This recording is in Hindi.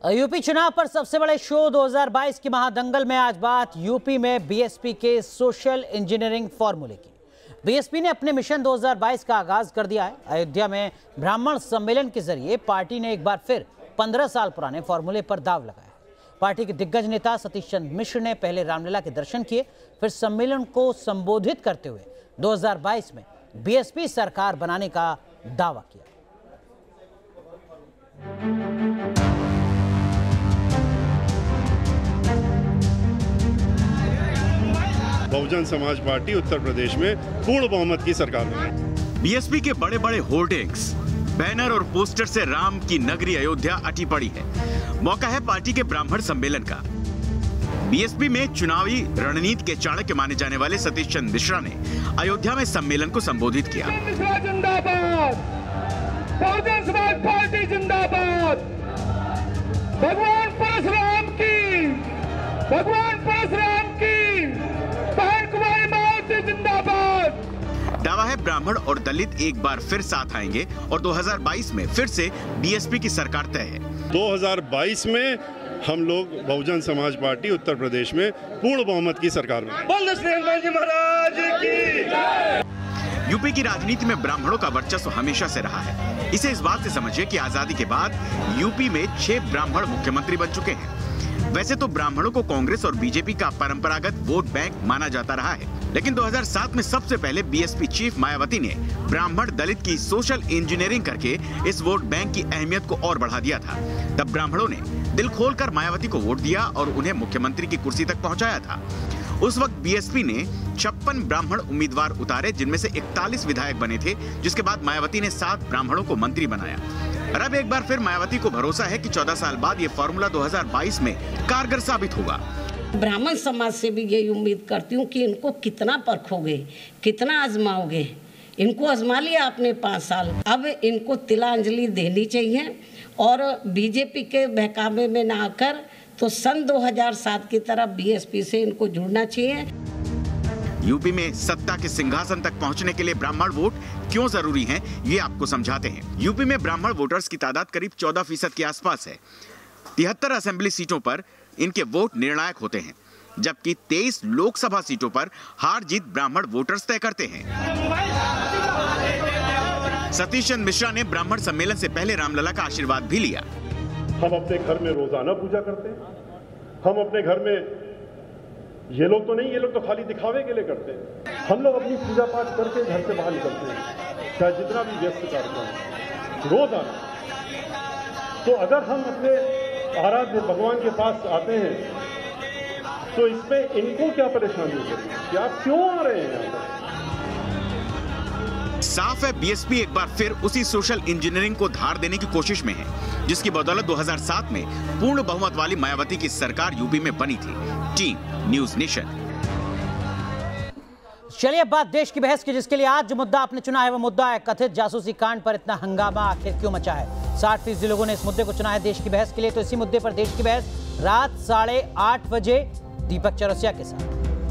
यूपी चुनाव पर सबसे बड़े शो 2022 की महादंगल में आज बात यूपी में बीएसपी के सोशल इंजीनियरिंग फॉर्मूले की। बीएसपी ने अपने मिशन 2022 का आगाज कर दिया है। अयोध्या में ब्राह्मण सम्मेलन के जरिए पार्टी ने एक बार फिर 15 साल पुराने फॉर्मूले पर दाव लगाया। पार्टी के दिग्गज नेता सतीश चंद्र मिश्र ने पहले रामलला के दर्शन किए, फिर सम्मेलन को संबोधित करते हुए 2022 में बीएसपी सरकार बनाने का दावा किया। बहुजन समाज पार्टी उत्तर प्रदेश में पूर्ण बहुमत की सरकार में। बीएसपी के बड़े बड़े होर्डिंग्स, बैनर और पोस्टर से राम की नगरी अयोध्या अटी पड़ी है। मौका है पार्टी के ब्राह्मण सम्मेलन का। बीएसपी में चुनावी रणनीति के चाणक्य माने जाने वाले सतीश चंद्र मिश्रा ने अयोध्या में सम्मेलन को संबोधित किया। जिंदाबाद, बहुजन समाज पार्टी जिंदाबाद, भगवान परशुराम की, भगवान परशुराम की, बहन कुमारी मावती जिंदाबाद। दावा है ब्राह्मण और दलित एक बार फिर साथ आएंगे और 2022 में फिर से बीएसपी की सरकार तय है। 2022 में हम लोग बहुजन समाज पार्टी उत्तर प्रदेश में पूर्ण बहुमत की सरकार में। बोलो श्री हनुमान जी महाराज की। यूपी की राजनीति में ब्राह्मणों का वर्चस्व हमेशा से रहा है। इसे इस बात से समझिए कि आजादी के बाद यूपी में 6 ब्राह्मण मुख्यमंत्री बन चुके हैं। वैसे तो ब्राह्मणों को कांग्रेस और बीजेपी का परंपरागत वोट बैंक माना जाता रहा है, लेकिन 2007 में सबसे पहले बीएसपी चीफ मायावती ने ब्राह्मण दलित की सोशल इंजीनियरिंग करके इस वोट बैंक की अहमियत को और बढ़ा दिया था। तब ब्राह्मणों ने दिल खोलकर मायावती को वोट दिया और उन्हें मुख्यमंत्री की कुर्सी तक पहुंचाया था। उस वक्त बीएसपी ने 56 ब्राह्मण उम्मीदवार उतारे, जिनमें से 41 विधायक बने थे, जिसके बाद मायावती ने 7 ब्राह्मणों को मंत्री बनाया। और अब एक बार फिर मायावती को भरोसा है कि 14 साल बाद ये फॉर्मूला 2022 में कारगर साबित होगा। ब्राह्मण समाज से भी यही उम्मीद करती हूँ कि इनको कितना परखोगे, कितना आजमाओगे। इनको आजमा लिया आपने 5 साल, अब इनको तिलांजलि देनी चाहिए और बीजेपी के बहकावे में ना आकर तो सन 2007 की तरह बीएसपी से इनको जुड़ना चाहिए। यूपी में सत्ता के सिंहासन तक पहुंचने के लिए ब्राह्मण वोट क्यों जरूरी हैं, ये आपको समझाते हैं। यूपी में ब्राह्मण वोटर्स की तादाद करीब 14% के आसपास है। 73 असेंबली सीटों पर इनके वोट निर्णायक होते हैं, जबकि 23 लोकसभा सीटों पर हार जीत ब्राह्मण वोटर्स तय करते हैं। सतीश चंद्र मिश्रा ने ब्राह्मण सम्मेलन से पहले रामलला का आशीर्वाद भी लिया। हम अपने घर में रोजाना पूजा करते हैं। हम अपने घर में, ये लोग तो नहीं, ये लोग तो खाली दिखावे के लिए करते हैं। हम लोग अपनी पूजा पाठ करके घर से बाहर निकलते हैं, चाहे जितना भी व्यस्त कार्यक्रम रोजाना। तो अगर हम अपने आराध्य भगवान के पास आते हैं तो इसमें इनको क्या परेशानी हो रही है कि आप क्यों आ रहे हैं यहाँ पर? साफ है बीएसपी एक बार फिर उसी सोशल इंजीनियरिंग को धार देने की कोशिश में है, जिसकी बदौलत 2007 में पूर्ण बहुमत वाली मायावती की सरकार यूपी में बनी थी। Team news nation. चलिए अब बात देश की बहस की, जिसके लिए आज जो मुद्दा आपने चुना है वो मुद्दा है कथित जासूसी कांड पर इतना हंगामा आखिर क्यों मचा है। 60% लोगों ने इस मुद्दे को चुना है देश की बहस के लिए। तो इसी मुद्दे पर देश की बहस रात 8:30 बजे दीपक चौरसिया के साथ।